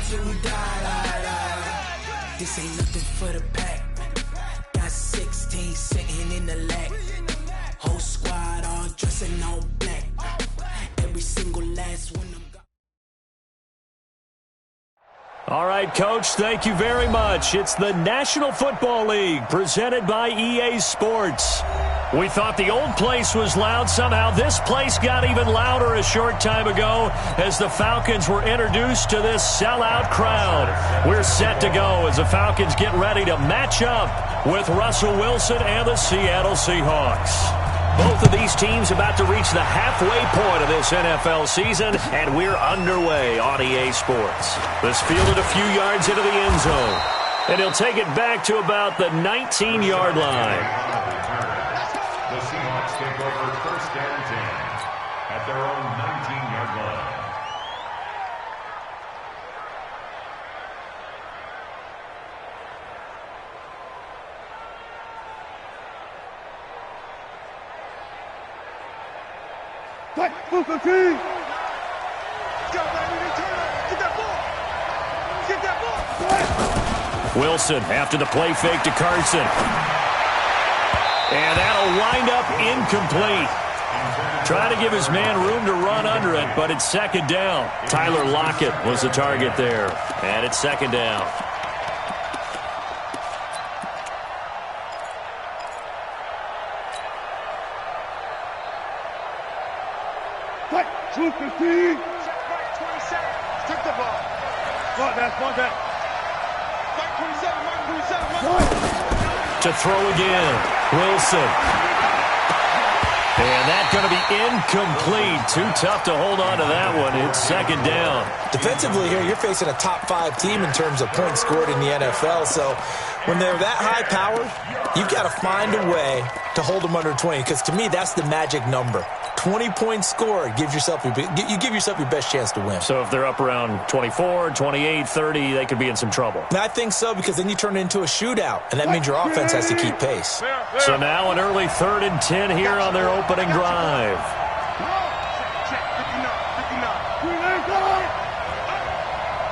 till we die. This ain't nothing for the pack. Got 16 sitting in the lag. Whole squad all dressing all black. Every single last one of them. All right, Coach, thank you very much. It's the National Football League presented by EA Sports. We thought the old place was loud. Somehow this place got even louder a short time ago as the Falcons were introduced to this sellout crowd. We're set to go as the Falcons get ready to match up with Russell Wilson and the Seattle Seahawks. Both of these teams about to reach the halfway point of this NFL season, and we're underway on EA Sports. This fielded a few yards into the end zone, and he'll take it back to about the 19-yard line. The Seahawks take over first and 10 at their own 19-yard line. Football team! Get that ball! Get that ball! Wilson after the play fake to Carson. And that'll wind up incomplete. Trying to give his man room to run under it, but it's second down. Tyler Lockett was the target there. And it's second down. Check right 27. Took the ball. One back. Right 27. To throw again. Wilson. And that's going to be incomplete. Too tough to hold on to that one. It's second down. Defensively here, you're facing a top-5 team in terms of points scored in the NFL. So when they're that high-powered, you've got to find a way to hold them under 20. Because to me, that's the magic number. 20 points scored, you give yourself your best chance to win. So if they're up around 24, 28, 30, they could be in some trouble. I think so, because then you turn it into a shootout, and that means your offense has to keep pace. So now an early 3rd and 10 here on their opening drive. Check 59.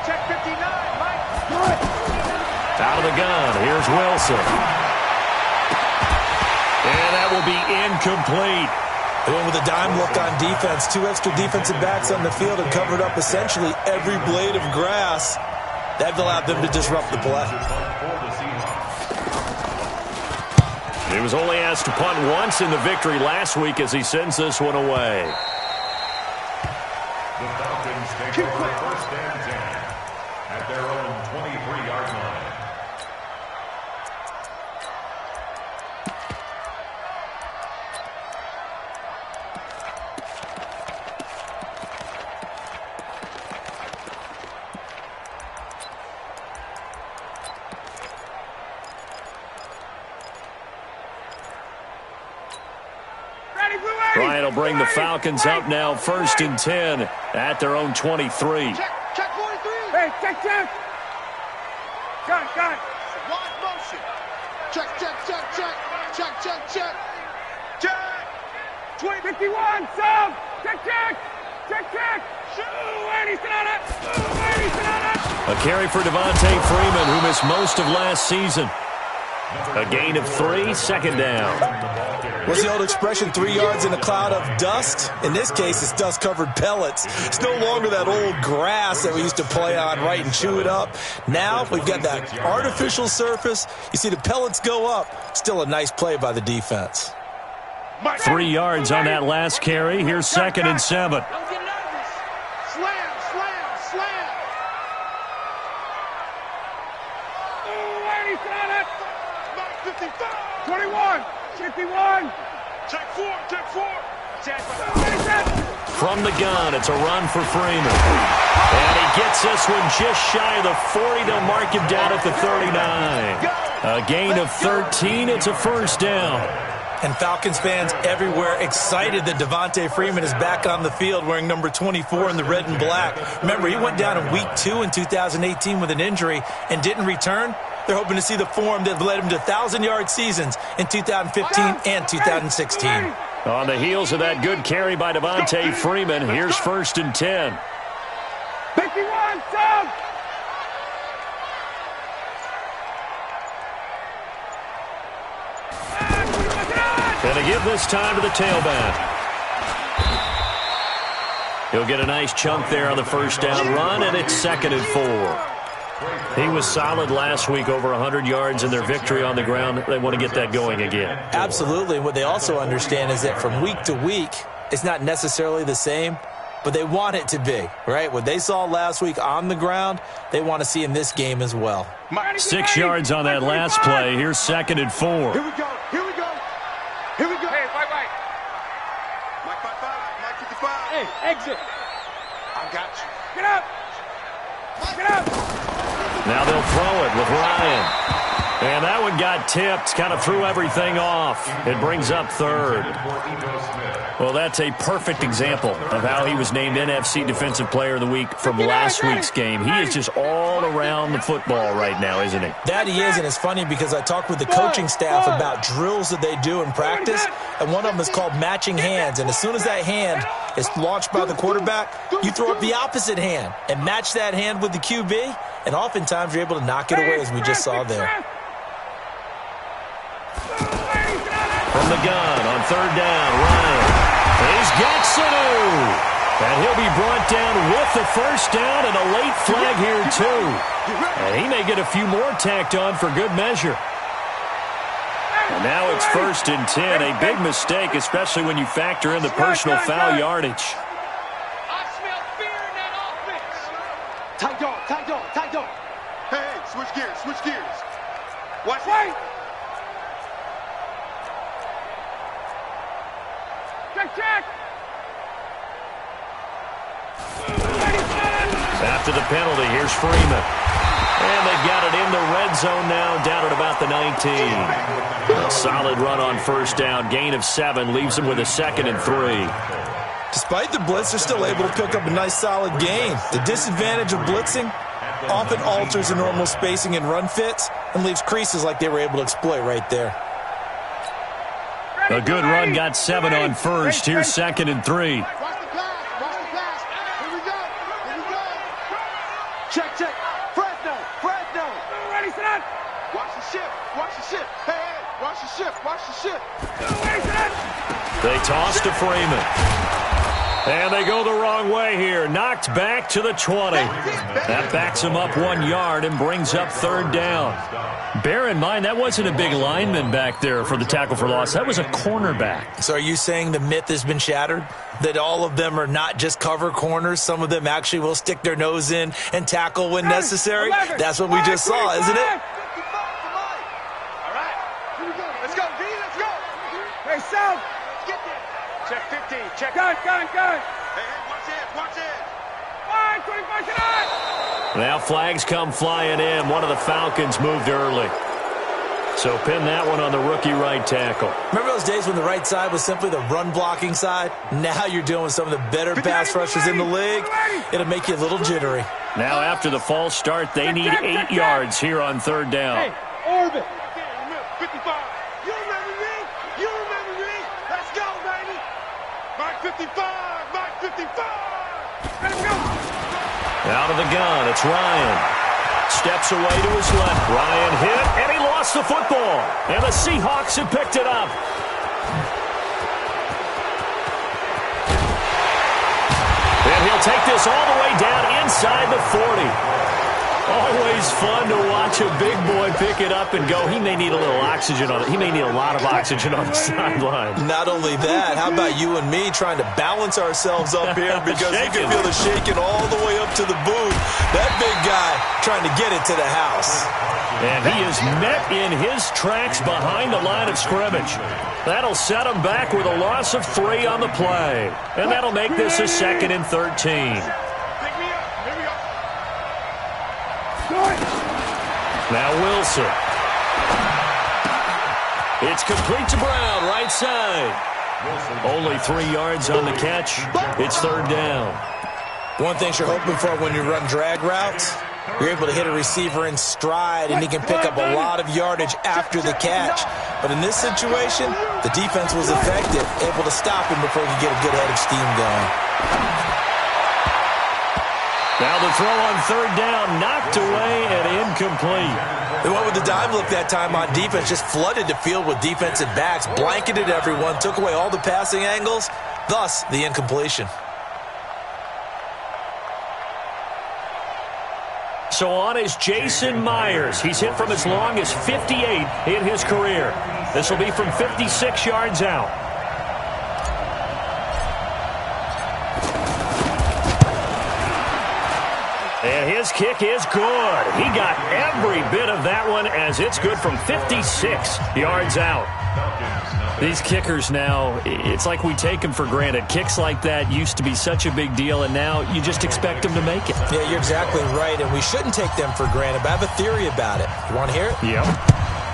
Check 59, Mike. Out of the gun, here's Wilson. And that will be incomplete. They went with a dime look on defense. 2 extra defensive backs on the field and covered up essentially every blade of grass. That allowed them to disrupt the play. He was only asked to punt once in the victory last week as he sends this one away. The Falcons take over first and 10 at their own 23-yard line. Bryant will bring the Falcons up now, 1st and 10 at their own 23. Check 43. Hey, check. Got. Wide motion. Check. Check. 20, 51, sub. Check. A carry for Devontae Freeman, who missed most of last season. A gain of 3, second down. What's the old expression, 3 yards in a cloud of dust? In this case, it's dust-covered pellets. It's no longer that old grass that we used to play on, right, and chew it up. Now we've got that artificial surface. You see the pellets go up. Still a nice play by the defense. 3 yards on that last carry. Here's 2nd and 7. Don't get nervous. Slam. 21, 51. Check 4. From the gun, it's a run for Freeman. And he gets this one just shy of the 40. They'll mark him down at the 39. A gain of 13. It's a first down. And Falcons fans everywhere excited that Devontae Freeman is back on the field wearing number 24 in the red and black. Remember, he went down in week 2 in 2018 with an injury and didn't return. They're hoping to see the form that led him to 1,000-yard seasons in 2015 and 2016. On the heels of that good carry by Devontae Freeman, here's 1st and 10. 51, sub. And to give this time to the tailback. He'll get a nice chunk there on the first down run, and it's 2nd and 4. He was solid last week, over 100 yards in their victory on the ground. They want to get that going again. Absolutely. And what they also understand is that from week to week, it's not necessarily the same, but they want it to be, right? What they saw last week on the ground, they want to see in this game as well. 6 yards on that last play. Here's 2nd and 4. Here we go. Here we go. Here we go. Hey, right. Mike 55. Mike 55. Hey, exit. I got you. Get up. Get up. Now they'll throw it with Ryan. And that one got tipped, kind of threw everything off. It brings up 3rd. Well, that's a perfect example of how he was named NFC Defensive Player of the Week from last week's game. He is just all around the football right now, isn't he? That he is, and it's funny because I talked with the coaching staff about drills that they do in practice, and one of them is called matching hands. And as soon as that hand is launched by the quarterback, you throw up the opposite hand and match that hand with the QB, and oftentimes you're able to knock it away, as we just saw there. From the gun on 3rd down, Ryan. He's got Sanu. And he'll be brought down with the first down and a late flag here, too. And he may get a few more tacked on for good measure. And now it's 1st and 10. A big mistake, especially when you factor in the personal foul yardage. I smell fear in that offense. Tight dog. Hey, switch gears. Watch right. Check. After the penalty, here's Freeman. And they've got it in the red zone now, down at about the 19. A solid run on first down. Gain of 7 leaves them with a 2nd and 3. Despite the blitz, they're still able to pick up a nice solid gain. The disadvantage of blitzing often alters the normal spacing and run fits and leaves creases like they were able to exploit right there. A good run got 7 on first. Here's 2nd and 3. Watch the pass. Here we go. Check. Fresno. Ready, set. Watch the shift. Hey, watch the shift. Ready, set. They toss to Freeman. And they go the wrong way here. Knocked back to the 20. That backs him up 1 yard and brings up 3rd down. Bear in mind, that wasn't a big lineman back there for the tackle for loss. That was a cornerback. So are you saying the myth has been shattered? That all of them are not just cover corners? Some of them actually will stick their nose in and tackle when necessary? That's what we just saw, isn't it? All right. Here we go. Let's go, D. Let's go. Hey, South. Get there. Check 15. Check. Gun. Hey, watch it. 25 tonight. Now flags come flying in. One of the Falcons moved early. So pin that one on the rookie right tackle. Remember those days when the right side was simply the run-blocking side? Now you're dealing with some of the better pass rushers in the league. It'll make you a little jittery. Now after the false start, they need 8 yards here on 3rd down. Hey, Orbit. 55. You remember me? Let's go, baby. Mark 55. Let him go. Out of the gun, it's Ryan. Steps away to his left. Ryan hit, and he lost the football. And the Seahawks have picked it up. And he'll take this all the way down inside the 40. Always fun to watch a big boy pick it up and go. He may need a little oxygen on it. He may need a lot of oxygen on the sideline. Not only that, how about you and me trying to balance ourselves up here because you can feel the shaking all the way up to the booth. That big guy trying to get it to the house. And he is met in his tracks behind the line of scrimmage. That'll set him back with a loss of 3 on the play. And that'll make this a 2nd and 13. Now Wilson. It's complete to Brown, right side. Only 3 yards on the catch. It's 3rd down. One thing you're hoping for when you run drag routes, you're able to hit a receiver in stride, and he can pick up a lot of yardage after the catch. But in this situation, the defense was effective, able to stop him before he could get a good head of steam going. Now the throw on 3rd down, knocked away and incomplete. They went with the dime look that time on defense, just flooded the field with defensive backs, blanketed everyone, took away all the passing angles, thus the incompletion. So on is Jason Myers. He's hit from as long as 58 in his career. This will be from 56 yards out. And his kick is good. He got every bit of that one as it's good from 56 yards out. These kickers now, it's like we take them for granted. Kicks like that used to be such a big deal, and now you just expect them to make it. Yeah, you're exactly right, and we shouldn't take them for granted, but I have a theory about it. You want to hear it? Yep.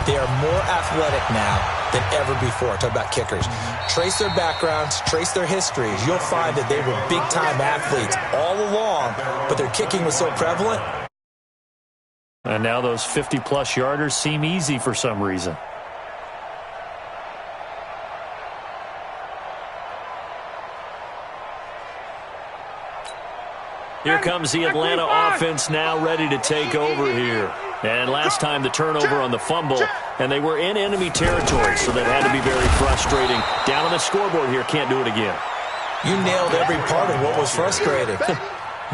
They are more athletic now than ever before. Talk about kickers. Trace their backgrounds, trace their histories. You'll find that they were big-time athletes all along, but their kicking was so prevalent. And now those 50-plus yarders seem easy for some reason. Here comes the Atlanta offense now ready to take over here. And last time the turnover on the fumble, and they were in enemy territory, so that had to be very frustrating. Down on the scoreboard here, can't do it again. You nailed every part of what was frustrating.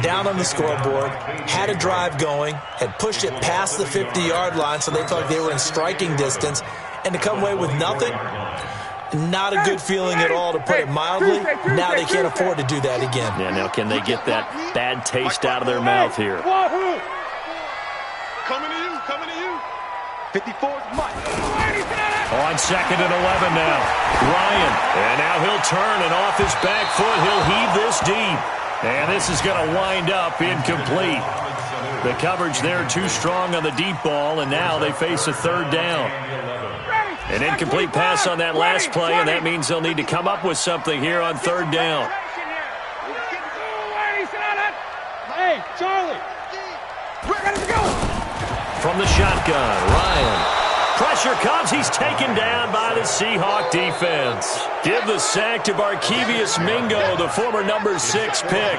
Down on the scoreboard, had a drive going, had pushed it past the 50-yard line, so they felt like they were in striking distance, and to come away with nothing, not a good feeling at all, to put it mildly. Now they can't afford to do that again. Yeah, now can they get that bad taste out of their mouth here? Coming to you. 54's Mike. On 2nd and 11 now. Ryan, and now he'll turn, and off his back foot, he'll heave this deep. And this is going to wind up incomplete. The coverage there too strong on the deep ball, and now they face a third down. An incomplete pass on that last play, and that means they'll need to come up with something here on third down. Hey, Charlie. We're going to go. From the shotgun, Ryan. Pressure comes. He's taken down by the Seahawk defense. Give the sack to Barkevious Mingo, the former number 6 pick.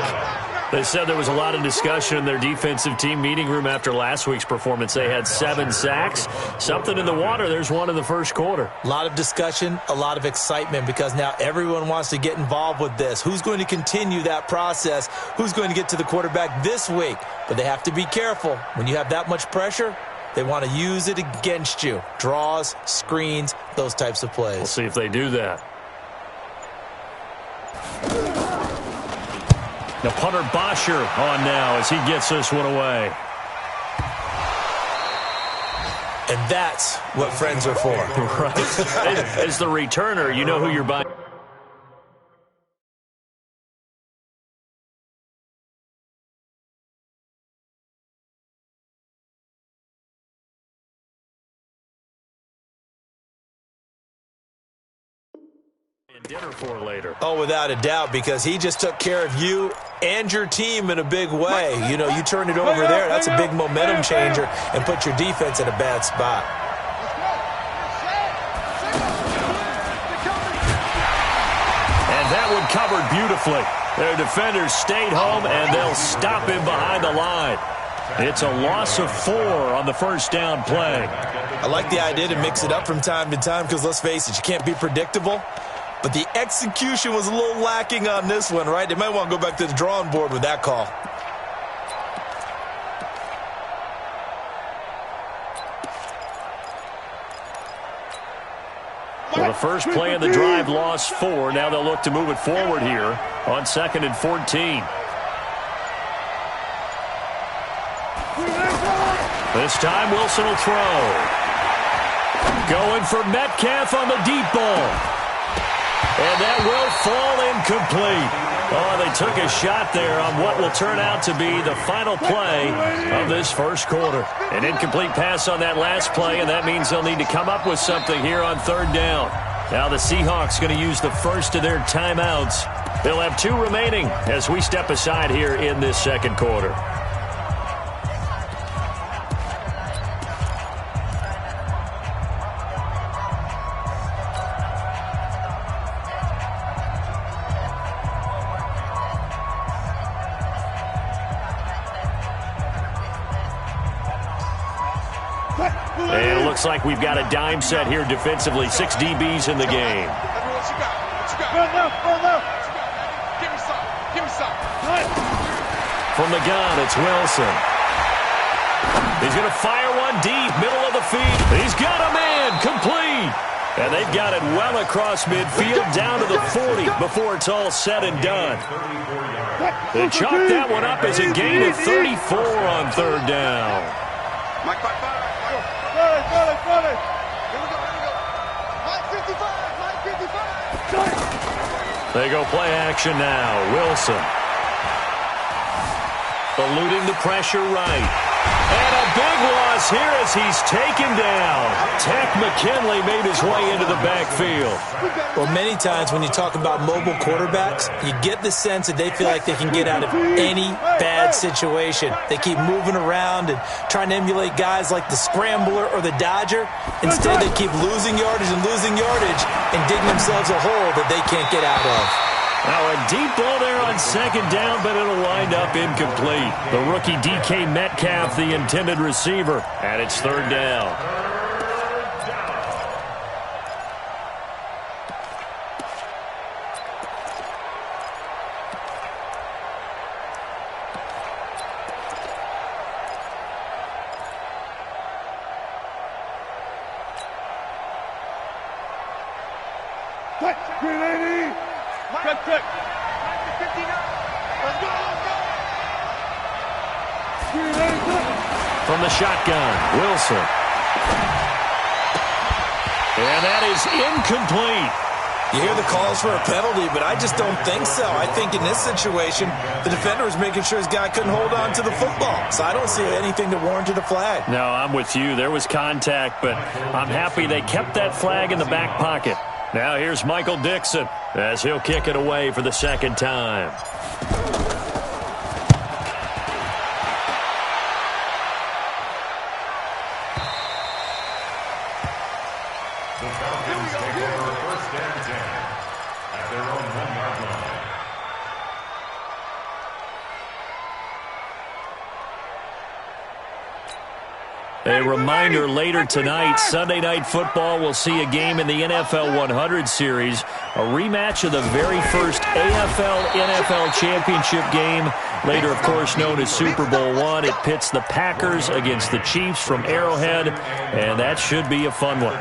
They said there was a lot of discussion in their defensive team meeting room after last week's performance. They had 7 sacks. Something in the water. There's one in the first quarter. A lot of discussion, a lot of excitement, because now everyone wants to get involved with this. Who's going to continue that process? Who's going to get to the quarterback this week? But they have to be careful. When you have that much pressure, they want to use it against you. Draws, screens, those types of plays. We'll see if they do that. Now punter Bosher on now as he gets this one away. And that's what friends are for. Right. As the returner, you know who you're buying. Dinner for later. Oh, without a doubt, because he just took care of you and your team in a big way. You know, you turn it over there, that's a big momentum changer, and put your defense in a bad spot. And that one covered beautifully. Their defenders stayed home, and they'll stop him behind the line. It's a loss of 4 on the first down play. I like the idea to mix it up from time to time, because let's face it, you can't be predictable. But the execution was a little lacking on this one, right? They might want to go back to the drawing board with that call. Well, the first play of the drive lost 4. Now they'll look to move it forward here on 2nd and 14. This time Wilson will throw. Going for Metcalf on the deep ball. And that will fall incomplete. Oh, they took a shot there on what will turn out to be the final play of this first quarter. An incomplete pass on that last play, and that means they'll need to come up with something here on third down. Now the Seahawks going to use the first of their timeouts. They'll have 2 remaining as we step aside here in this second quarter. And it looks like we've got a dime set here defensively. 6 DBs in the game. From the gun, it's Wilson. He's going to fire one deep, middle of the field. He's got a man, complete. And they've got it well across midfield, down to the 40 before it's all said and done. They chalk that one up as a gain of 34 on third down. They go play action now. Wilson. Eluding the pressure right. And a big loss here as he's taken down. Tech McKinley made his way into the backfield. Well, many times when you talk about mobile quarterbacks, you get the sense that they feel like they can get out of any bad situation. They keep moving around and trying to emulate guys like the scrambler or the dodger. Instead, they keep losing yardage and digging themselves a hole that they can't get out of. Now a deep ball there on second down, but it'll wind up incomplete. The rookie DK Metcalf, the intended receiver, and it's third down. From the shotgun, Wilson. And that is incomplete. You hear the calls for a penalty, but I just don't think so. I think in this situation, the defender was making sure his guy couldn't hold on to the football. So I don't see anything to warrant a flag. No, I'm with you. There was contact, but I'm happy they kept that flag in the back pocket. Now here's Michael Dixon as he'll kick it away for the second time. A reminder, later tonight, Sunday Night Football will see a game in the NFL 100 Series, a rematch of the very first AFL-NFL Championship game, later, of course, known as Super Bowl I. It pits the Packers against the Chiefs from Arrowhead, and that should be a fun one.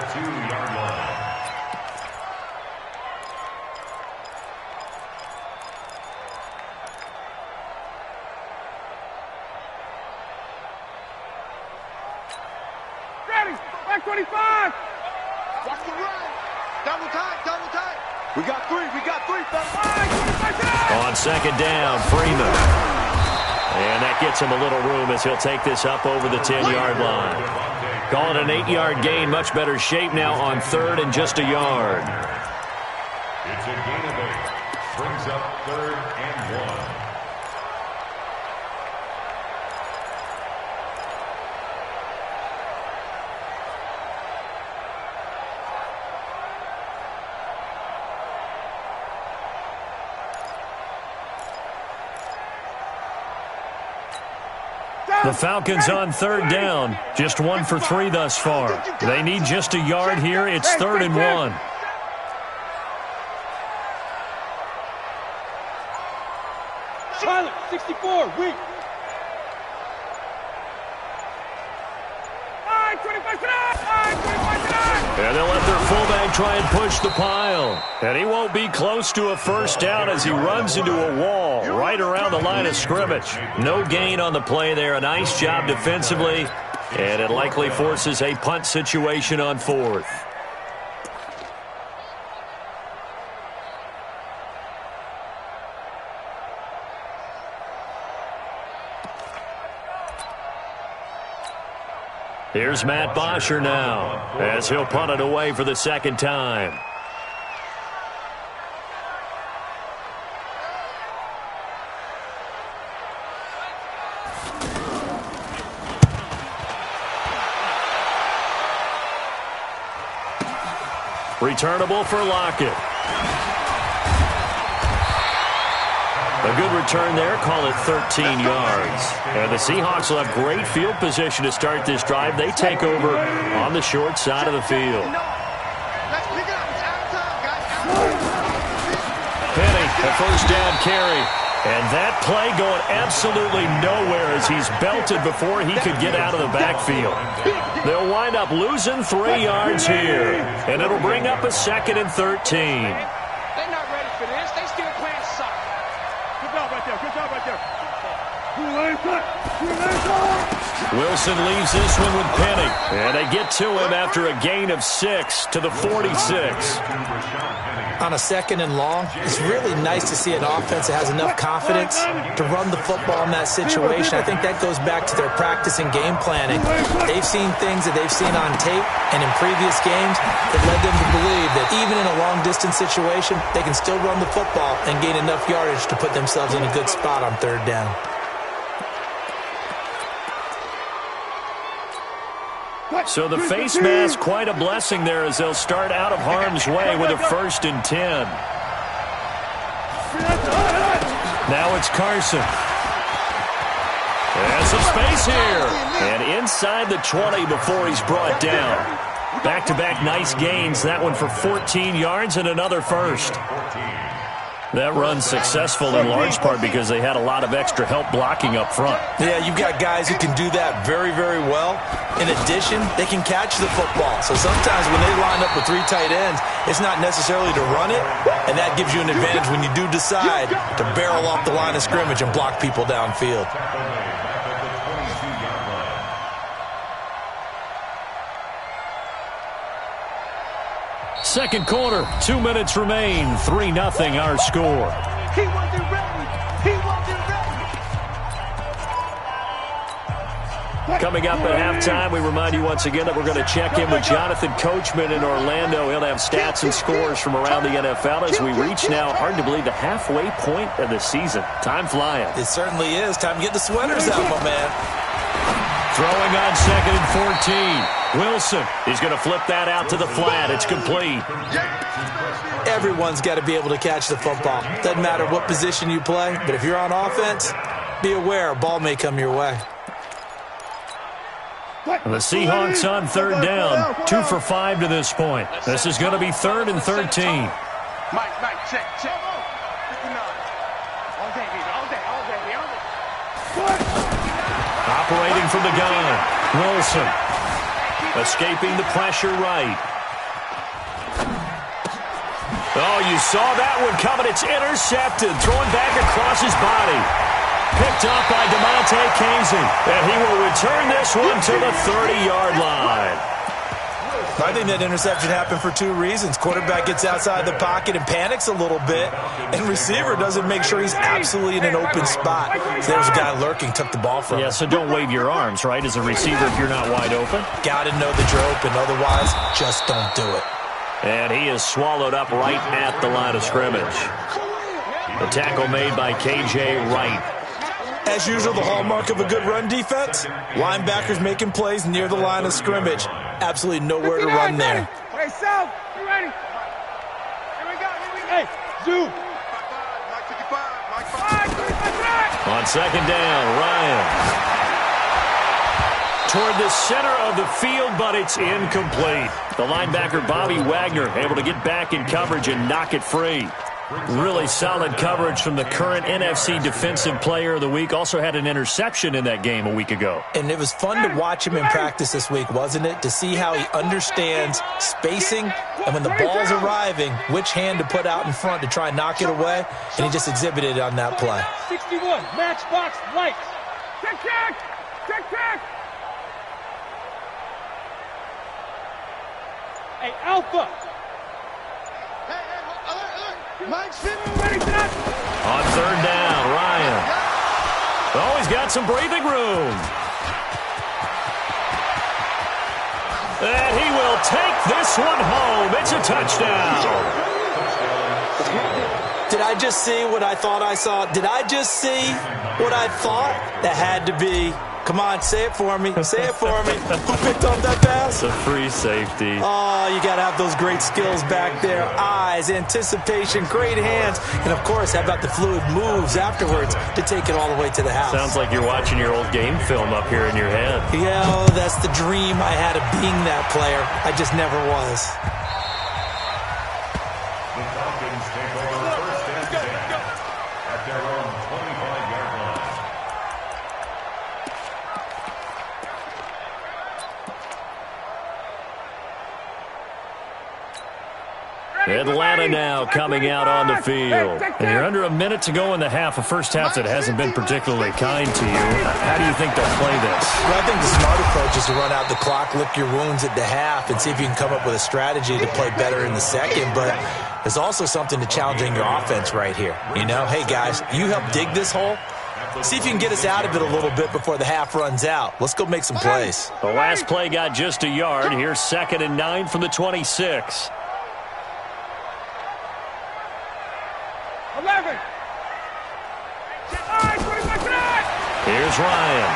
On second down, Freeman. And that gets him a little room as he'll take this up over the 10-yard line. Call it an 8-yard gain, much better shape now on third and just a yard. It's a gain of 8. Brings up third and 1. The Falcons on third down. Just 1 for 3 thus far. They need just a yard here. It's third and 1. Silent, 64, weak. 25-9. And they'll let their fullback try and push the pile. And he won't be close to a first down as he runs into a wall right around the line of scrimmage. No gain on the play there. A nice job defensively. And it likely forces a punt situation on fourth. Here's Matt Bosher now as he'll punt it away for the second time. Returnable for Lockett. A good return there, call it 13 yards. And the Seahawks will have great field position to start this drive. They take over on the short side of the field. Penny, a first down carry. And that play going absolutely nowhere as he's belted before he could get out of the backfield. They'll wind up losing 3 yards here. And it'll bring up a 2nd and 13. They're not ready for this. They still playing soccer. Good job right there. Good job right there. Wilson leaves this one with Penny. And they get to him after a gain of 6 to the 46. On a 2nd and long, it's really nice to see an offense that has enough confidence to run the football in that situation. I think that goes back to their practice and game planning. They've seen things that they've seen on tape and in previous games that led them to believe that even in a long-distance situation, they can still run the football and gain enough yardage to put themselves in a good spot on 3rd down. So the face mask, quite a blessing there as they'll start out of harm's way with a 1st and 10. Now it's Carson. And some space here. And inside the 20 before he's brought down. Back-to-back nice gains. That one for 14 yards and another 1st. That run's successful in large part because they had a lot of extra help blocking up front. Yeah, you've got guys who can do that very, very well. In addition, they can catch the football. So sometimes when they line up with 3 tight ends, it's not necessarily to run it, and that gives you an advantage when you do decide to barrel off the line of scrimmage and block people downfield. Second quarter, 2 minutes remain. 3-0 our score. He wasn't ready. He wasn't ready. Coming up at halftime, we remind you once again that we're going to check in with Jonathan Coachman in Orlando. He'll have stats and scores from around the NFL as we reach now, hard to believe, the halfway point of the season. Time flying. It certainly is. Time to get the sweaters out, my man. Throwing on 2nd and 14. Wilson is going to flip that out to the flat. It's complete. Everyone's got to be able to catch the football. Doesn't matter what position you play, but if you're on offense, be aware a ball may come your way. The Seahawks on 3rd down. 2 for 5 to this point. This is going to be 3rd and 13. Mike, check. All day, baby. Operating from the gun. Wilson. Escaping the pressure right. Oh, you saw that one coming. It's intercepted. Throwing back across his body. Picked up by DeMonte Casey. And he will return this one to the 30-yard line. I think that interception happened for 2 reasons. Quarterback gets outside the pocket and panics a little bit, and receiver doesn't make sure he's absolutely in an open spot. So there's a guy lurking, took the ball from him. Yeah, so don't wave your arms, right, as a receiver if you're not wide open. Got to know that you're open. Otherwise, just don't do it. And he is swallowed up right at the line of scrimmage. The tackle made by K.J. Wright. As usual, the hallmark of a good run defense, linebackers making plays near the line of scrimmage. Absolutely nowhere to run there. Hey, South, you ready? Here we go. Hey, Zoo. On 2nd down, Ryan. Toward the center of the field, but it's incomplete. The linebacker, Bobby Wagner, able to get back in coverage and knock it free. Really solid coverage from the current NFC Defensive Player of the Week. Also had an interception in that game a week ago. And it was fun to watch him in practice this week, wasn't it? To see how he understands spacing and when the ball's arriving, which hand to put out in front to try and knock it away. And he just exhibited it on that play. 61, matchbox lights. Check. Hey, Alpha. Mike's ready for that. On 3rd down, Ryan. Oh, he's got some breathing room. And he will take this one home. It's a touchdown. Did I just see what I thought I saw? Did I just see what I thought? That had to be Come on, say it for me. Say it for me. Who picked off that pass? It's a free safety. Oh, you got to have those great skills back there. Eyes, anticipation, great hands. And, of course, how about the fluid moves afterwards to take it all the way to the house? Sounds like you're watching your old game film up here in your head. Yeah, that's the dream I had of being that player. I just never was. The Falcons take over first and 10 at their own 25-yard line. Atlanta now coming out on the field. And you're under a minute to go in the half, a first half that hasn't been particularly kind to you. How do you think they'll play this? Well, I think the smart approach is to run out the clock, lick your wounds at the half, and see if you can come up with a strategy to play better in the second. But there's also something to challenging your offense right here. You know, hey, guys, you help dig this hole. See if you can get us out of it a little bit before the half runs out. Let's go make some plays. The last play got just a yard. Here's 2nd and 9 from the 26. 11. Here's Ryan.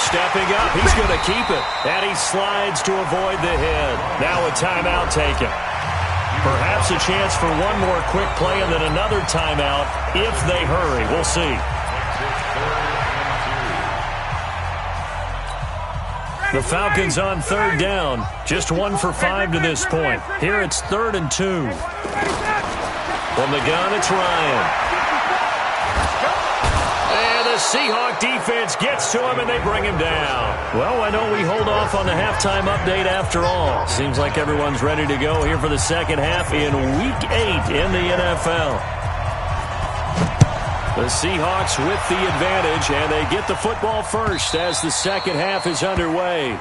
Stepping up, he's going to keep it. And he slides to avoid the hit. Now a timeout taken. Perhaps a chance for one more quick play and then another timeout if they hurry. We'll see. The Falcons on 3rd down. Just 1 for 5 to this point. Here it's 3rd and 2. From the gun, it's Ryan. And the Seahawk defense gets to him, and they bring him down. Well, why don't we hold off on the halftime update after all? Seems like everyone's ready to go here for the second half in Week 8 in the NFL. The Seahawks with the advantage, and they get the football first as the second half is underway.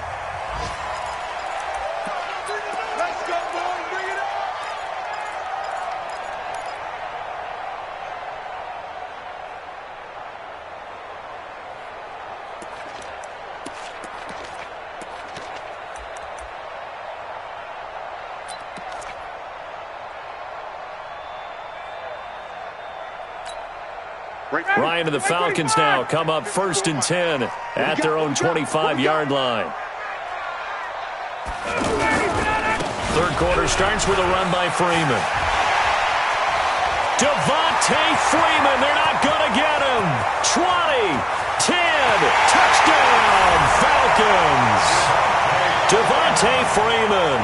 Ryan and the Falcons now come up 1st and 10 at their own 25-yard line. Third quarter starts with a run by Freeman. Devontae Freeman, they're not going to get him. 20, 10, touchdown, Falcons. Devontae Freeman,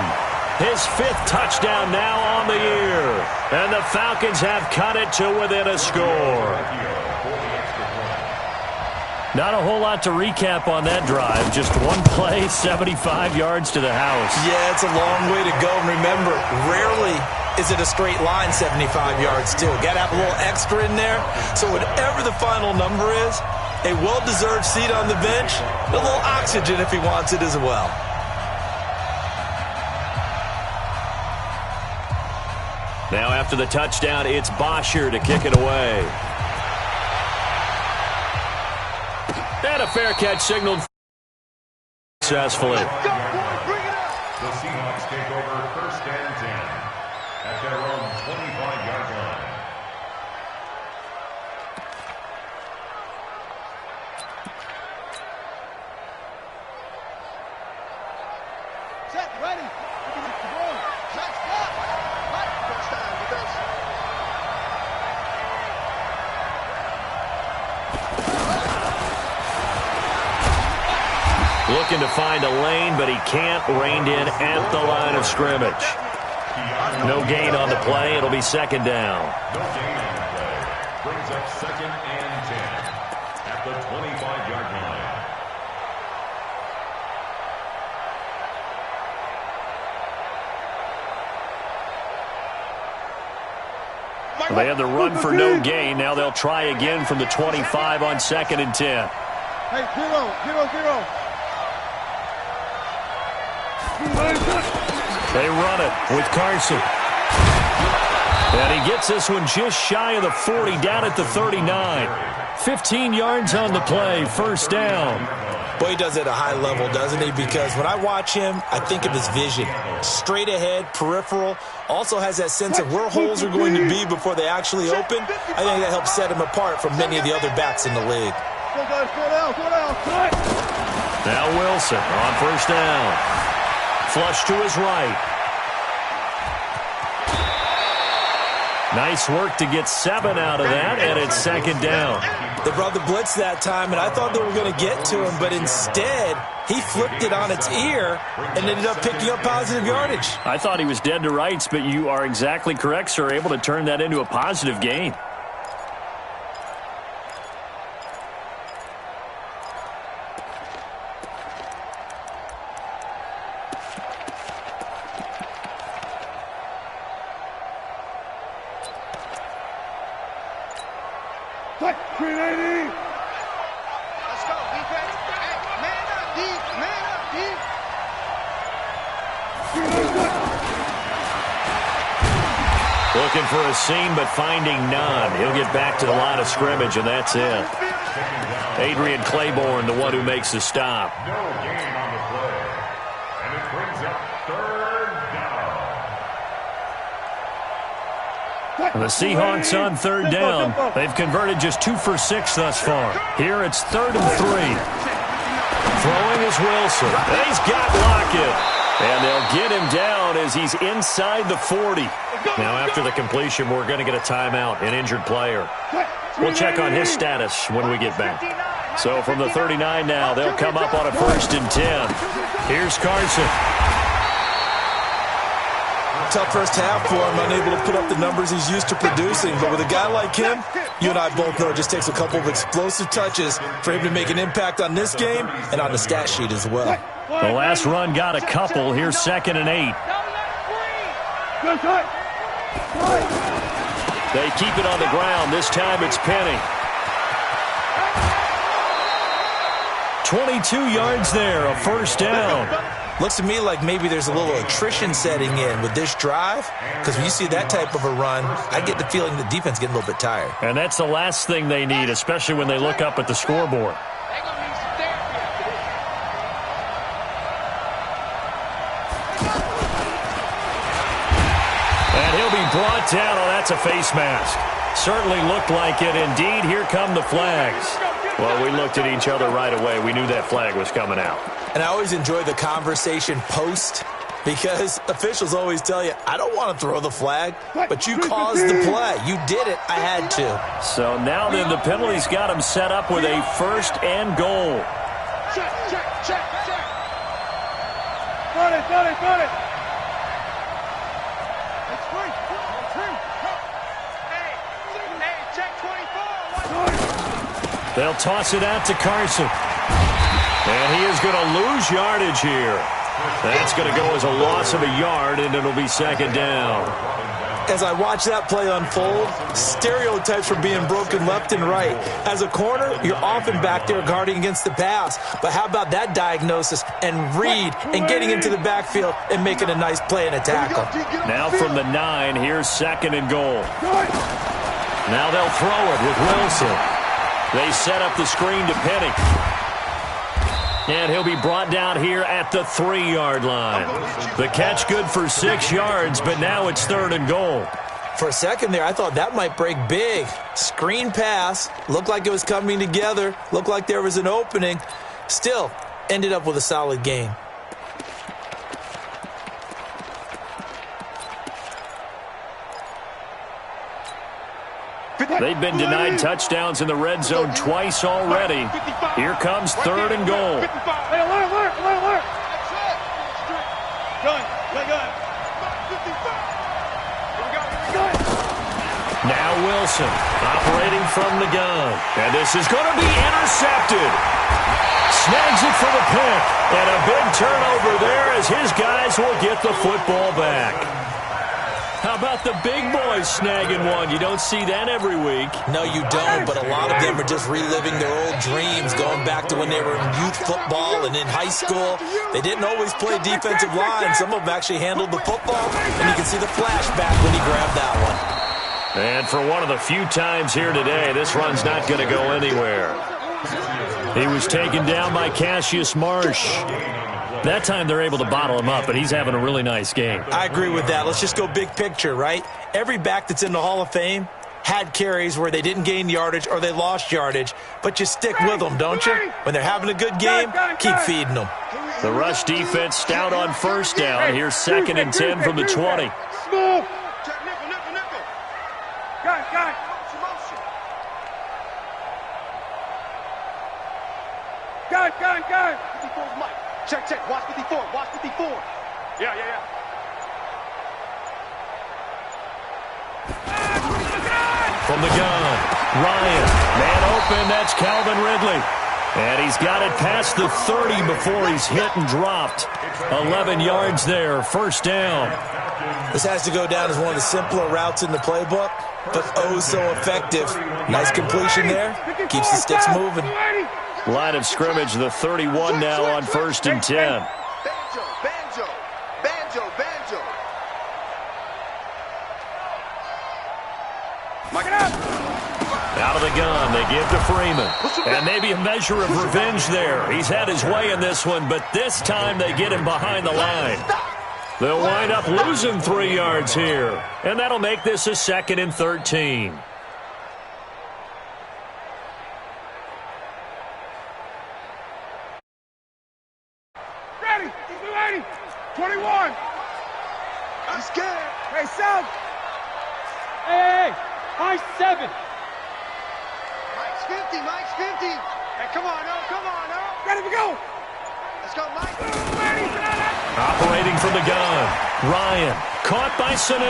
his 5th touchdown now on the year. And the Falcons have cut it to within a score. Not a whole lot to recap on that drive. Just one play, 75 yards to the house. Yeah, it's a long way to go. And remember, rarely is it a straight line 75 yards, too. Got to have a little extra in there. So whatever the final number is, a well-deserved seat on the bench, a little oxygen if he wants it as well. Now after the touchdown, it's Bosher to kick it away. And a fair catch signaled successfully. The Seahawks take over 1st and 10 at their own 25-yard line. Set, ready. Set, stop. Right, touchdown, defense. Looking to find a lane, but he can't. Reined in at the line of scrimmage. No gain on the play. It'll be 2nd down. No gain on the play. Brings up 2nd and 10 at the 25-yard line. They had the run for no gain. Now they'll try again from the 25 on 2nd and 10. Hey, 0. They run it with Carson. And he gets this one just shy of the 40, down at the 39. 15 yards on the play, 1st down. Boy, he does it at a high level, doesn't he? Because when I watch him, I think of his vision. Straight ahead, peripheral. Also has that sense of where holes are going to be before they actually open. I think that helps set him apart from many of the other backs in the league. Go down, Now Wilson on first down. Flush to his right. Nice work to get 7 out of that, and it's second down. They brought the blitz that time, and I thought they were going to get to him, but instead he flipped it on its ear and ended up picking up positive yardage. I thought he was dead to rights, but you are exactly correct, sir, able to turn that into a positive gain. Looking for a seam, but finding none. He'll get back to the line of scrimmage, and that's it. Adrian Claiborne, the one who makes the stop. No gain on the play. And it brings up third down. The Seahawks on third down. They've converted just 2 for 6 thus far. Here it's 3rd and 3. Throwing is Wilson. And he's got Lockett. And they'll get him down as he's inside the 40. Now, after the completion, we're going to get a timeout, an injured player. We'll check on his status when we get back. So from the 39 now, they'll come up on a 1st and 10. Here's Carson. Tough first half for him, unable to put up the numbers he's used to producing. But with a guy like him, you and I both know it just takes a couple of explosive touches for him to make an impact on this game and on the stat sheet as well. The last run got a couple. Here's 2nd and 8. They keep it on the ground. This time it's Penny. 22 yards there, a 1st down. Looks to me like maybe there's a little attrition setting in with this drive, because when you see that type of a run, I get the feeling the defense getting a little bit tired. And that's the last thing they need, especially when they look up at the scoreboard. And he'll be brought down. Oh, that's a face mask. Certainly looked like it. Indeed, here come the flags. Well, we looked at each other right away. We knew that flag was coming out. And I always enjoy the conversation post, because officials always tell you, I don't want to throw the flag, but you caused the play. You did it. I had to. So now then the penalty's got him set up with a 1st and goal. Check, check, check, check. Got it, got it, got it. It's free. It's free. Hey, check 24. They'll toss it out to Carson. And he is going to lose yardage here. That's going to go as a loss of a yard, and it'll be 2nd down. As I watch that play unfold, stereotypes are being broken left and right. As a corner, you're often back there guarding against the pass. But how about that diagnosis and read and getting into the backfield and making a nice play and a tackle? Now from the 9, here's 2nd and goal. Now they'll throw it with Wilson. They set up the screen to Penny. And he'll be brought down here at the 3-yard line. The catch good for 6 yards, but now it's 3rd and goal. For a second there, I thought that might break big. Screen pass. Looked like it was coming together. Looked like there was an opening. Still, ended up with a solid game. They've been denied touchdowns in the red zone twice already. Here comes 3rd and goal. Hey, alert, alert, alert, alert. Gun, play gun. Now Wilson operating from the gun. And this is going to be intercepted. Snags it for the pick. And a big turnover there as his guys will get the football back. How about the big boys snagging one? You don't see that every week. No, you don't, but a lot of them are just reliving their old dreams, going back to when they were in youth football and in high school. They didn't always play defensive line. Some of them actually handled the football, and you can see the flashback when he grabbed that one. And for one of the few times here today, this run's not going to go anywhere. He was taken down by Cassius Marsh. That time they're able to bottle him up, but he's having a really nice game. I agree with that. Let's just go big picture, right? Every back that's in the Hall of Fame had carries where they didn't gain yardage or they lost yardage, but you stick with them, don't you? When they're having a good game, keep feeding them. The rush defense stout on first down. Here's 2nd and 10 from the 20. Smooth. Check nickel. Got it. Got it. 54's Mike. Check. Watch 54. Yeah. From the gun, Ryan, man open, that's Calvin Ridley. And he's got it past the 30 before he's hit and dropped. 11 yards there, first down. This has to go down as one of the simpler routes in the playbook, but oh so effective. Nice completion there, keeps the sticks moving. Line of scrimmage, the 31 now on 1st and 10. Banjo. Out of the gun, they give to Freeman. And maybe a measure of revenge there. He's had his way in this one, but this time they get him behind the line. They'll wind up losing 3 yards here. And that'll make this a 2nd and 13. Ready. 21. I'm scared. Hey, South. Hey. Mike's 7. Mike's 50. Hey, come on, now. Ready to go. Let's go, Mike. Operating from the gun. Ryan, caught by Sanu.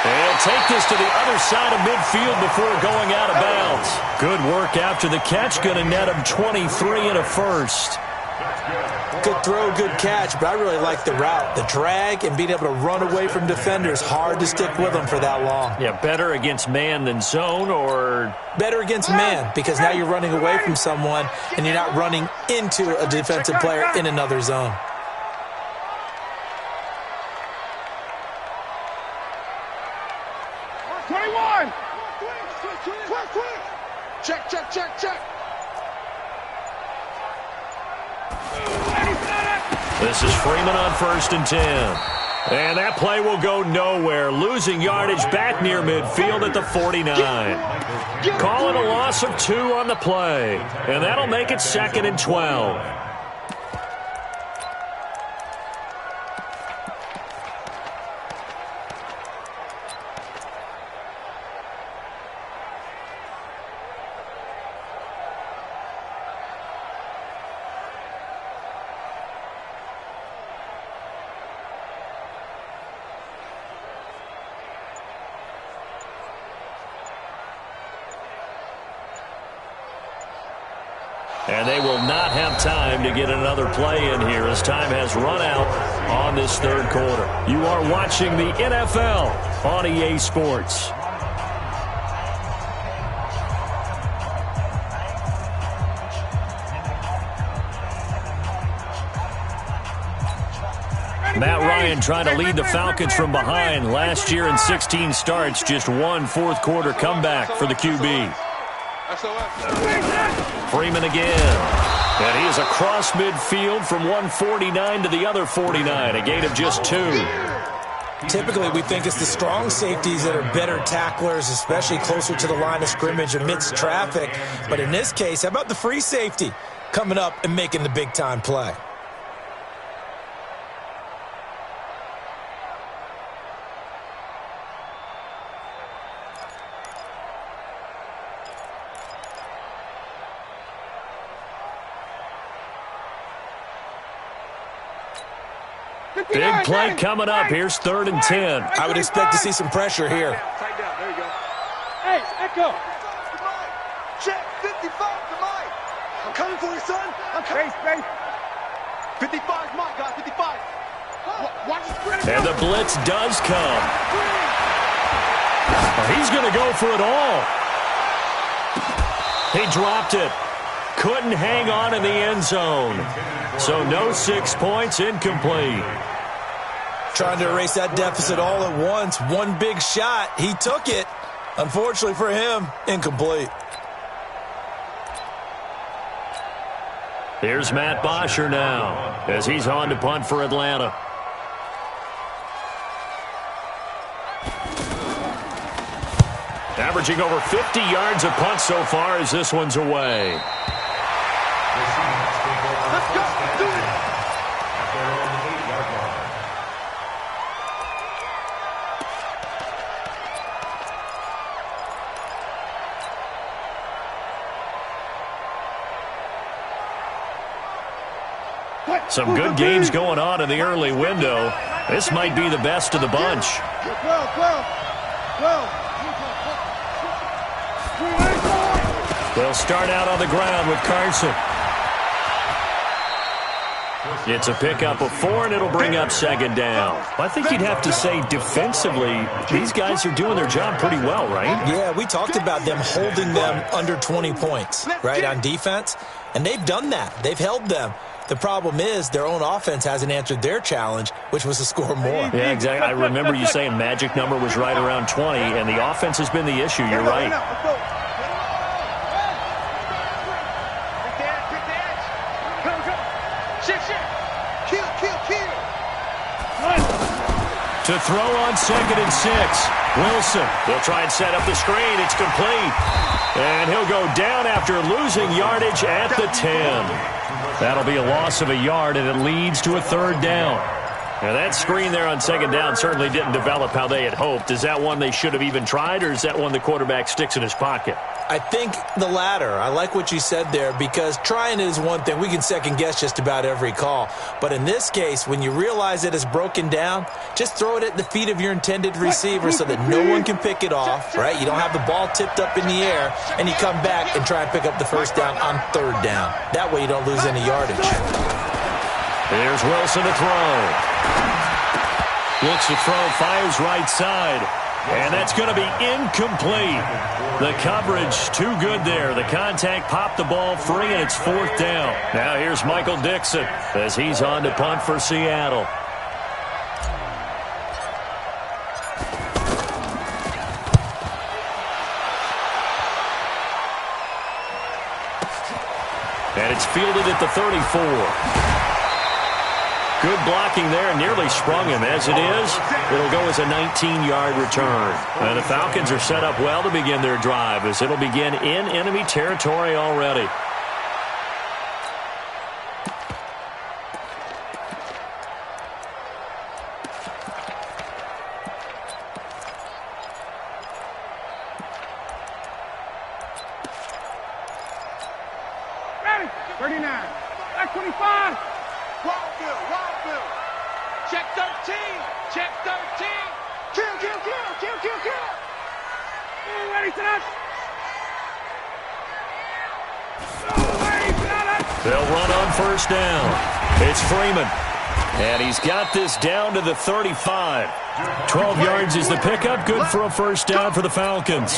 He'll take this to the other side of midfield before going out of bounds. Good work after the catch. Going to net him 23 and a first. Good throw, good catch, but I really like the route. The drag and being able to run away from defenders, hard to stick with them for that long. Yeah, better against man than zone, or? Better against man, because now you're running away from someone and you're not running into a defensive player in another zone. Check. This is Freeman on 1st and 10. And that play will go nowhere. Losing yardage back near midfield at the 49. Calling a loss of 2 on the play. And that'll make it 2nd and 12. And they will not have time to get another play in here as time has run out on this 3rd quarter. You are watching the NFL on EA Sports. Matt Ryan trying to lead the Falcons from behind. Last year in 16 starts, just 1 4th-quarter comeback for the QB. Freeman again. And he is across midfield from 149 to the other 49, a gain of just 2. Typically, we think it's the strong safeties that are better tacklers, especially closer to the line of scrimmage amidst traffic. But in this case, how about the free safety coming up and making the big-time play? Big play coming up. Here's 3rd and 10. I would expect to see some pressure here. Tight down. There you go. Hey, Echo. Check. 55 to Mike. I'm coming for you, son. I'm coming. Space. 55 Mike, guys. 55. Watch the spread. And the blitz does come. He's going to go for it all. He dropped it. Couldn't hang on in the end zone. So no 6 points, incomplete. Trying to erase that deficit all at once. One big shot. He took it. Unfortunately for him, incomplete. Here's Matt Bosher now as he's on to punt for Atlanta. Averaging over 50 yards a punt so far as this one's away. Let's go. Do it. At their own 8-yard line. Some good games going on in the early window. This might be the best of the bunch. 12. They'll start out on the ground with Carson. It's a pickup of 4, and it'll bring up second down. I think you'd have to say defensively, these guys are doing their job pretty well, right? Yeah, we talked about them holding them under 20 points, right, on defense. And they've done that. They've held them. The problem is their own offense hasn't answered their challenge, which was to score more. Yeah, exactly. I remember you saying magic number was right around 20, and the offense has been the issue. You're right. To throw on 2nd and 6. Wilson will try and set up the screen. It's complete. And he'll go down after losing yardage at the 10. That'll be a loss of a yard, and it leads to a 3rd down. Now, that screen there on 2nd down certainly didn't develop how they had hoped. Is that one they should have even tried, or is that one the quarterback sticks in his pocket? I think the latter. I like what you said there, because trying it is one thing. We can second-guess just about every call. But in this case, when you realize that it's broken down, just throw it at the feet of your intended receiver so that no one can pick it off, right? You don't have the ball tipped up in the air, and you come back and try and pick up the 1st down on 3rd down. That way you don't lose any yardage. Here's Wilson to throw. Looks to throw, fires right side. And that's going to be incomplete. The coverage too good there. The contact popped the ball free, and it's 4th down. Now here's Michael Dixon as he's on to punt for Seattle. And it's fielded at the 34. Good blocking there, nearly sprung him. As it is, it'll go as a 19-yard return. And the Falcons are set up well to begin their drive, as it'll begin in enemy territory already. Ready? 39. Back 25. Wildville. Check 13. Check 13. Kill. Ready, set up. They'll run on 1st down. It's Freeman. And he's got this down to the 35. 12 yards is the pickup. Good for a 1st down for the Falcons.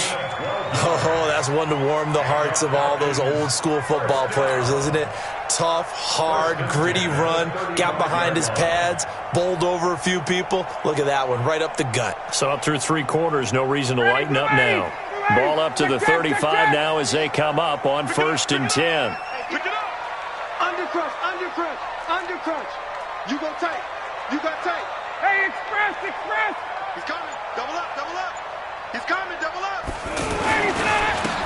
Oh, that's one to warm the hearts of all those old-school football players, isn't it? Tough, hard, gritty run. Got behind his pads, bowled over a few people. Look at that one, right up the gut. So up through 3 quarters, no reason to lighten up now. Ball up to the 35 now as they come up on 1st and 10. Pick it up. Undercrush. You go tight. Hey, express. He's coming. Double up. He's coming. Double up.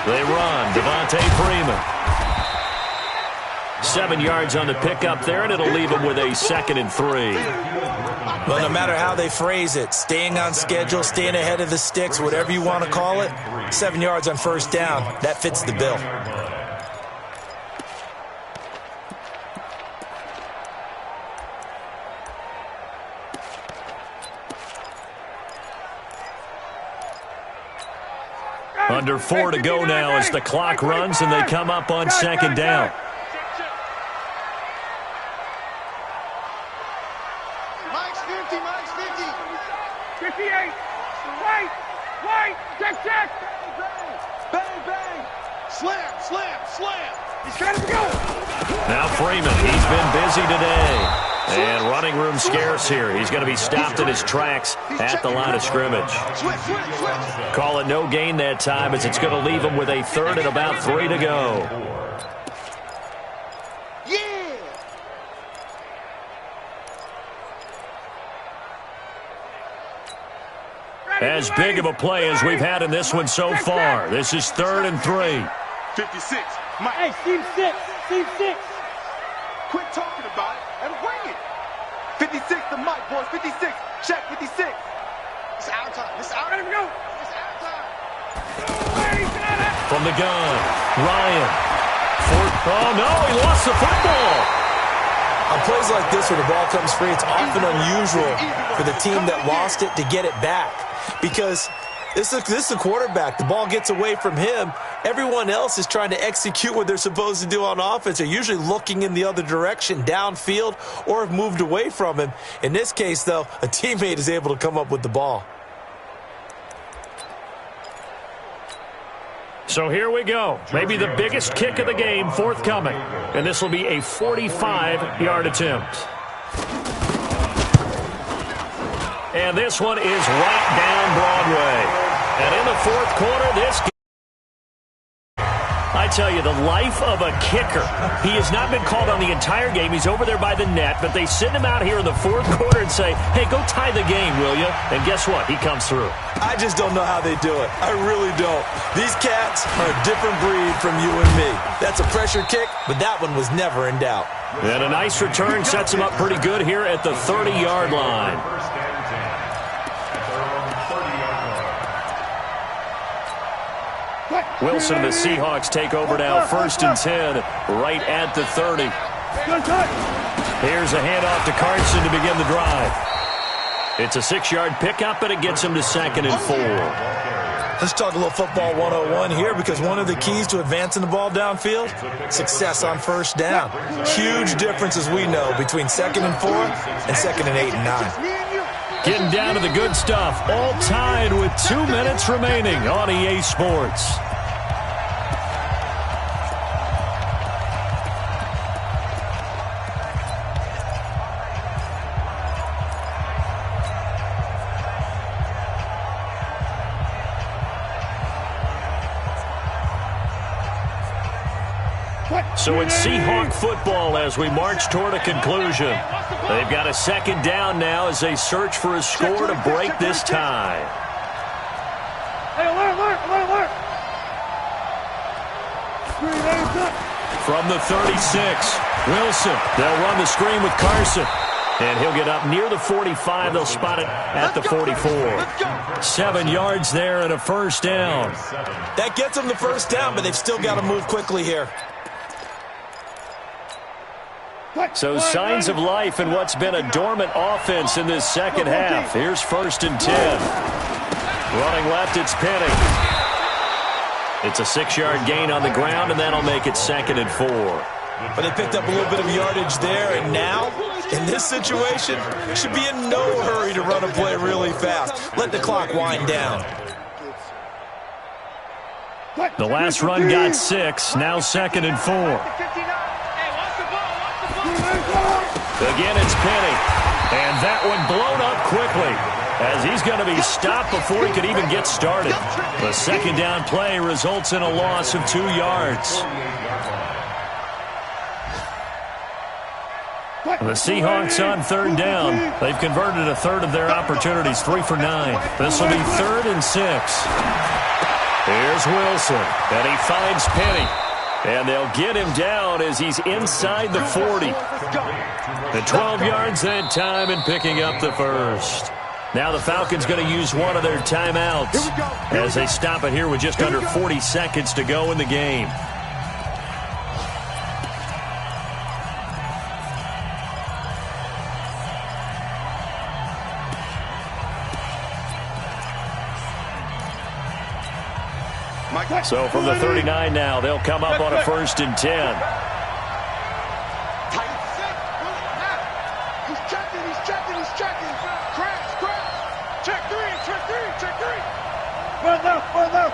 They run. Devontae Freeman. 7 yards on the pickup there, and it'll leave them with a 2nd and 3. Well, no matter how they phrase it, staying on schedule, staying ahead of the sticks, whatever you want to call it, 7 yards on 1st down, that fits the bill. Under 4 to go now as the clock runs and they come up on 2nd down. Mike's 50. 58. White. Check. Bang. Slam. He's trying to go. Now Freeman, he's been busy today. And running room scarce here. He's going to be stopped in his tracks at the line of scrimmage. Call it no gain that time, as it's going to leave him with a 3rd and about 3 to go. as big of a play as we've had in this one so far. This is 3rd and 3. 56. Mike. Hey, team 6. Team 6. Quit talking about it and bring it. 56 to Mike, boys. 56. Check 56. It's out of time. It's out. Let him go. It's out of time. From the gun, Ryan. Oh, no, he lost the football. On plays like this where the ball comes free, it's often unusual for the team that lost it to get it back. Because this is the quarterback. The ball gets away from him. Everyone else is trying to execute what they're supposed to do on offense. They're usually looking in the other direction, downfield, or have moved away from him. In this case, though, a teammate is able to come up with the ball. So here we go. Maybe the biggest kick of the game forthcoming. And this will be a 45-yard attempt. And this one is right down Broadway. And in the 4th quarter, this game, I tell you, the life of a kicker. He has not been called on the entire game. He's over there by the net, but they send him out here in the 4th quarter and say, hey, go tie the game, will you? And guess what? He comes through. I just don't know how they do it. I really don't. These cats are a different breed from you and me. That's a pressure kick, but that one was never in doubt. And a nice return sets him up pretty good here at the 30-yard line. Wilson and the Seahawks take over now, 1st and 10, right at the 30. Here's a handoff to Carson to begin the drive. It's a 6-yard pickup, and it gets him to 2nd and 4. Let's talk a little football 101 here, because one of the keys to advancing the ball downfield, success on 1st down. Huge difference, as we know, between 2nd and 4 and 2nd and 8 and 9. Getting down to the good stuff, all tied with 2 minutes remaining on EA Sports. So it's Seahawk football as we march toward a conclusion. They've got a 2nd down now as they search for a score to break this tie. Hey, alert. From the 36, Wilson. They'll run the screen with Carson. And he'll get up near the 45. They'll spot it at the 44. 7 yards there and a 1st down. That gets them the 1st down, but they've still got to move quickly here. So signs of life in what's been a dormant offense in this 2nd half. Here's 1st and 10. Running left, it's Penny. It's a 6-yard gain on the ground, and that'll make it 2nd and 4. But they picked up a little bit of yardage there, and now, in this situation, should be in no hurry to run a play really fast. Let the clock wind down. The last run got 6, now 2nd and 4. Again, it's Penny. And that one blown up quickly as he's going to be stopped before he could even get started. The 2nd down play results in a loss of 2 yards. The Seahawks on 3rd down. They've converted a 1/3 of their opportunities, 3 for 9. This will be 3rd and 6. Here's Wilson, and he finds Penny. And they'll get him down as he's inside the 40. The 12 yards that time and picking up the 1st. Now the Falcons going to use one of their timeouts as they stop it here with just under 40 seconds to go in the game. So from the 39 now, they'll come up on a 1st and 10. He's checking. Crash. Check three. Run now. Go now.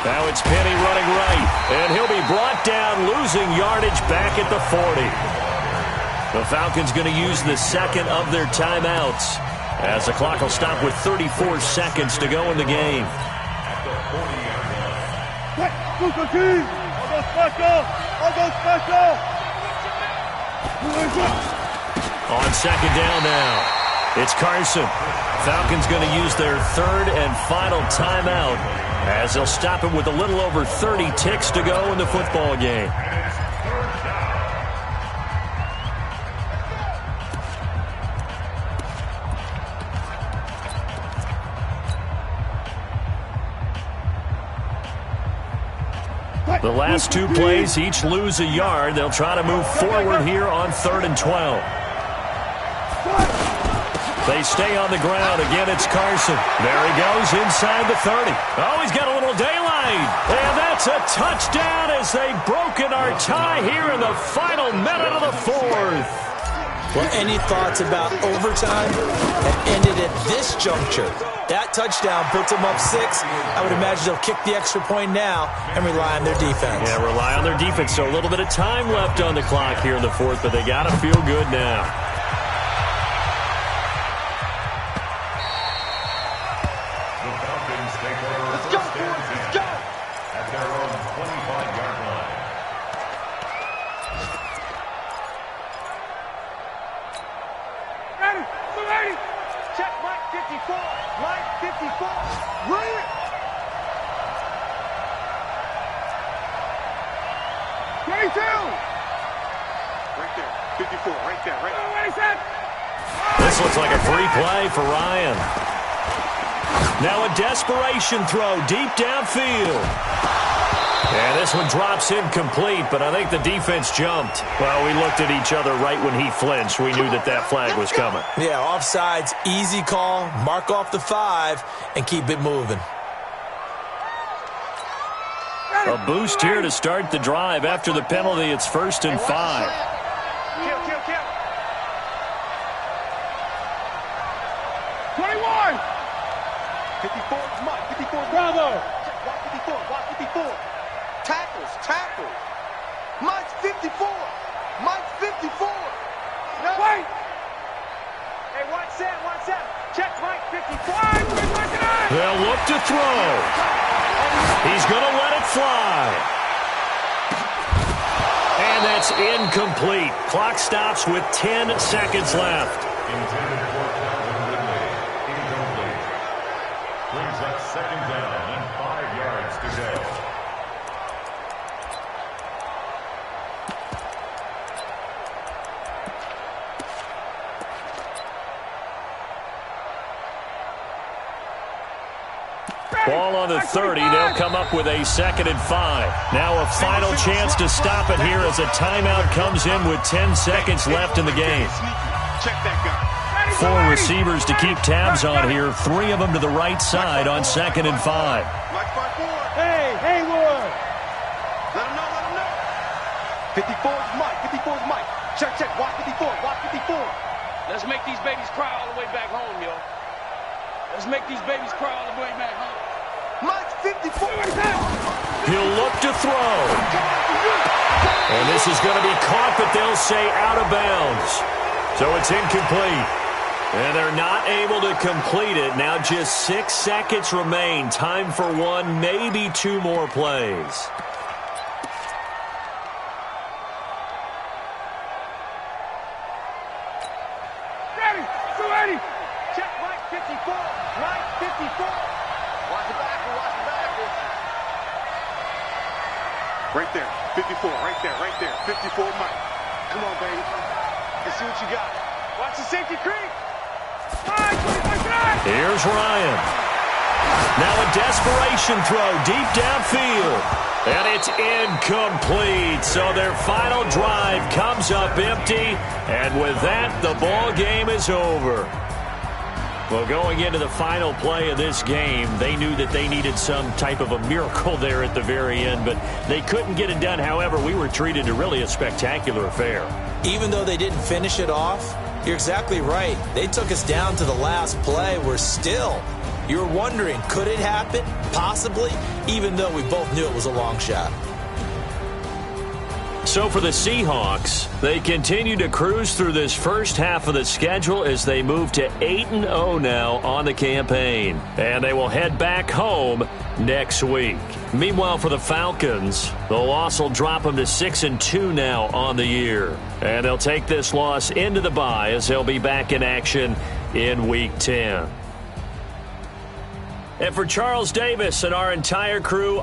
Now it's Penny running right, and he'll be brought down, losing yardage back at the 40. The Falcons going to use the 2nd of their timeouts, as the clock will stop with 34 seconds to go in the game. I'll go special. On second down now, it's Carson. Falcons going to use their third and final timeout as they'll stop it with a little over 30 ticks to go in the football game. The last two plays each lose a yard. They'll try to move forward here on 3rd and 12. They stay on the ground. Again, it's Carson. There he goes inside the 30. Oh, he's got a little daylight. And that's a touchdown as they've broken our tie here in the final minute of the fourth. Well, any thoughts about overtime that ended at this juncture? That touchdown puts them up 6. I would imagine they'll kick the extra point now and rely on their defense. Yeah, rely on their defense. So a little bit of time left on the clock here in the fourth, but they got to feel good now. The Falcons take over. Let's go, boys. Let's go. At their own 25-yard line. Ready. Check Mike 54. Mike 54. Run it. 22. Right there. 54. Right there. Right there. Ready, set. This looks like a free play for Ryan. Now a desperation throw deep downfield. And this one drops incomplete, but I think the defense jumped. Well, we looked at each other right when he flinched. We knew that that flag was coming. Yeah, offsides, easy call, mark off the 5, and keep it moving. A boost here to start the drive. After the penalty, it's 1st and 5. Kill. 21. 54 is Mike. 54 is Bravo. Watch 54. Watch 54. Tackles. Mike's 54. Mike's 54. No. Wait. Hey, watch that. Check Mike 55. They'll look to throw. He's going to let it fly. And that's incomplete. Clock stops with 10 seconds left. Intended for Calvin Ridley. Incomplete. Brings up second down and 5 yards to go. Ball on the 30. They'll come up with a 2nd and 5. Now a final chance to stop it here as a timeout comes in with 10 seconds left in the game. Check that guy. 4 receivers to keep tabs on here. 3 of them to the right side on 2nd and 5. Mike 5-4. Hey, Haywood. Let him know. 54 is Mike. 54 is Mike. Check. Watch 54. Watch 54. Let's make these babies cry all the way back home, yo. Let's make these babies cry all the way back home. Mike's 54. He'll look to throw. And this is going to be caught, but they'll say out of bounds. So it's incomplete. And they're not able to complete it. Now just 6 seconds remain. Time for 1, maybe 2 more plays. Ready. Check Mike 54. Mike 54. Watch it back. Right there. 54. Right there. 54 Mike. Come on, baby. Let's see what you got. Watch the safety creep. Here's Ryan. Now a desperation throw deep downfield. And it's incomplete. So their final drive comes up empty. And with that, the ball game is over. Well, going into the final play of this game, they knew that they needed some type of a miracle there at the very end, but they couldn't get it done. However, we were treated to really a spectacular affair. Even though they didn't finish it off, you're exactly right. They took us down to the last play. We're still, you're wondering, could it happen? Possibly, even though we both knew it was a long shot. So for the Seahawks, they continue to cruise through this first half of the schedule as they move to 8-0 now on the campaign. And they will head back home next week. Meanwhile, for the Falcons, the loss will drop them to 6-2 now on the year. And they'll take this loss into the bye as they'll be back in action in Week 10. And for Charles Davis and our entire crew,